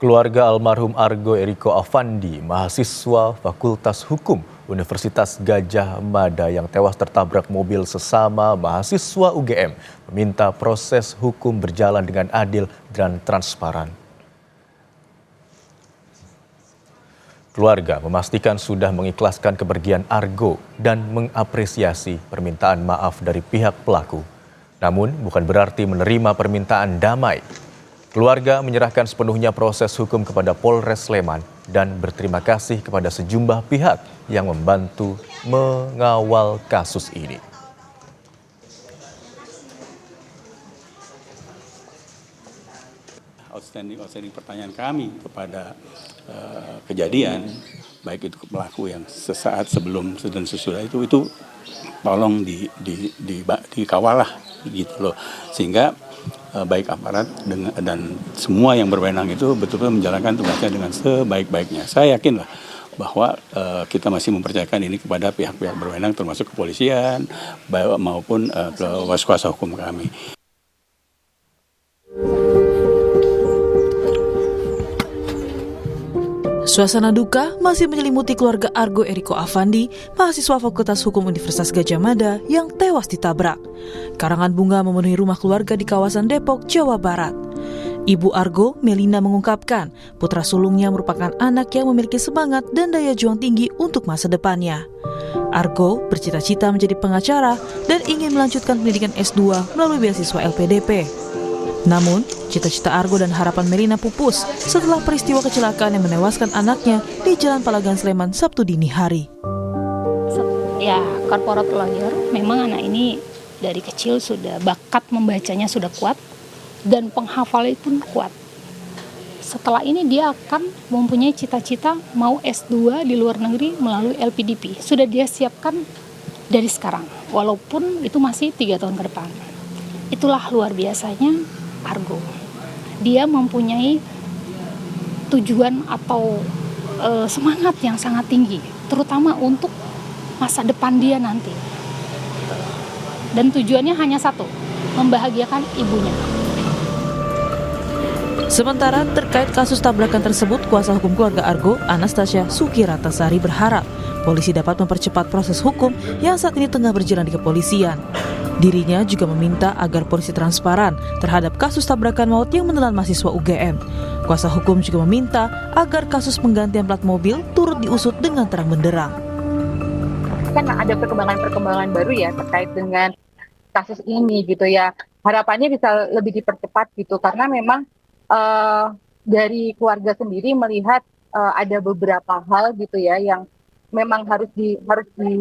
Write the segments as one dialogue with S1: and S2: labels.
S1: Keluarga almarhum Argo Eriko Affandi, mahasiswa Fakultas Hukum Universitas Gadjah Mada yang tewas tertabrak mobil sesama mahasiswa UGM, meminta proses hukum berjalan dengan adil dan transparan. Keluarga memastikan sudah mengikhlaskan kepergian Argo dan mengapresiasi permintaan maaf dari pihak pelaku. Namun bukan berarti menerima permintaan damai. Keluarga menyerahkan sepenuhnya proses hukum kepada Polres Sleman dan berterima kasih kepada sejumlah pihak yang membantu mengawal kasus ini.
S2: Outstanding pertanyaan kami kepada kejadian, baik itu pelaku yang sesaat sebelum dan sesudah itu tolong dikawal lah gitu loh, sehingga baik aparat dan semua yang berwenang itu betul-betul menjalankan tugasnya dengan sebaik-baiknya. Saya yakin lah bahwa kita masih mempercayakan ini kepada pihak-pihak berwenang termasuk kepolisian maupun kuasa hukum kami.
S3: Suasana duka masih menyelimuti keluarga Argo Eriko Affandi, mahasiswa Fakultas Hukum Universitas Gadjah Mada yang tewas ditabrak. Karangan bunga memenuhi rumah keluarga di kawasan Depok, Jawa Barat. Ibu Argo, Melina, mengungkapkan putra sulungnya merupakan anak yang memiliki semangat dan daya juang tinggi untuk masa depannya. Argo bercita-cita menjadi pengacara dan ingin melanjutkan pendidikan S2 melalui beasiswa LPDP. Namun, cita-cita Argo dan harapan Melina pupus setelah peristiwa kecelakaan yang menewaskan anaknya di Jalan Palagan Sleman Sabtu dini hari.
S4: Ya, corporate lawyer, memang anak ini dari kecil sudah bakat membacanya sudah kuat dan penghafalan pun kuat. Setelah ini dia akan mempunyai cita-cita mau S2 di luar negeri melalui LPDP. Sudah dia siapkan dari sekarang, walaupun itu masih 3 tahun ke depan. Itulah luar biasanya Argo. Dia mempunyai tujuan atau semangat yang sangat tinggi, terutama untuk masa depan dia nanti. Dan tujuannya hanya satu, membahagiakan ibunya.
S3: Sementara terkait kasus tabrakan tersebut, kuasa hukum keluarga Argo, Anastasia Sukiratasari, berharap polisi dapat mempercepat proses hukum yang saat ini tengah berjalan di kepolisian. Dirinya juga meminta agar polisi transparan terhadap kasus tabrakan maut yang menelan mahasiswa UGM. Kuasa hukum juga meminta agar kasus penggantian plat mobil turut diusut dengan terang benderang.
S5: Kan ada perkembangan-perkembangan baru ya terkait dengan kasus ini gitu ya. Harapannya bisa lebih dipercepat gitu karena memang dari keluarga sendiri melihat ada beberapa hal gitu ya yang memang harus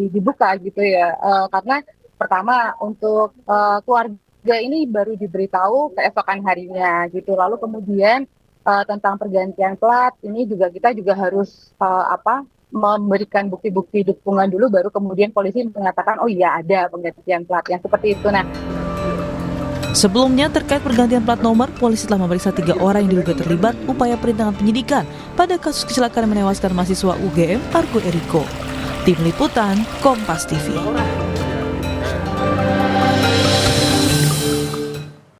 S5: dibuka gitu ya. Karena pertama untuk keluarga ini baru diberitahu keesokan harinya gitu. Lalu kemudian tentang pergantian plat ini kita juga harus memberikan bukti-bukti dukungan dulu, baru kemudian polisi mengatakan oh iya ada penggantian plat yang seperti itu.
S3: Sebelumnya terkait pergantian plat nomor, polisi telah memeriksa 3 orang yang diduga terlibat upaya perintangan penyidikan pada kasus kecelakaan yang menewaskan mahasiswa UGM Argo Eriko. Tim Liputan Kompas TV.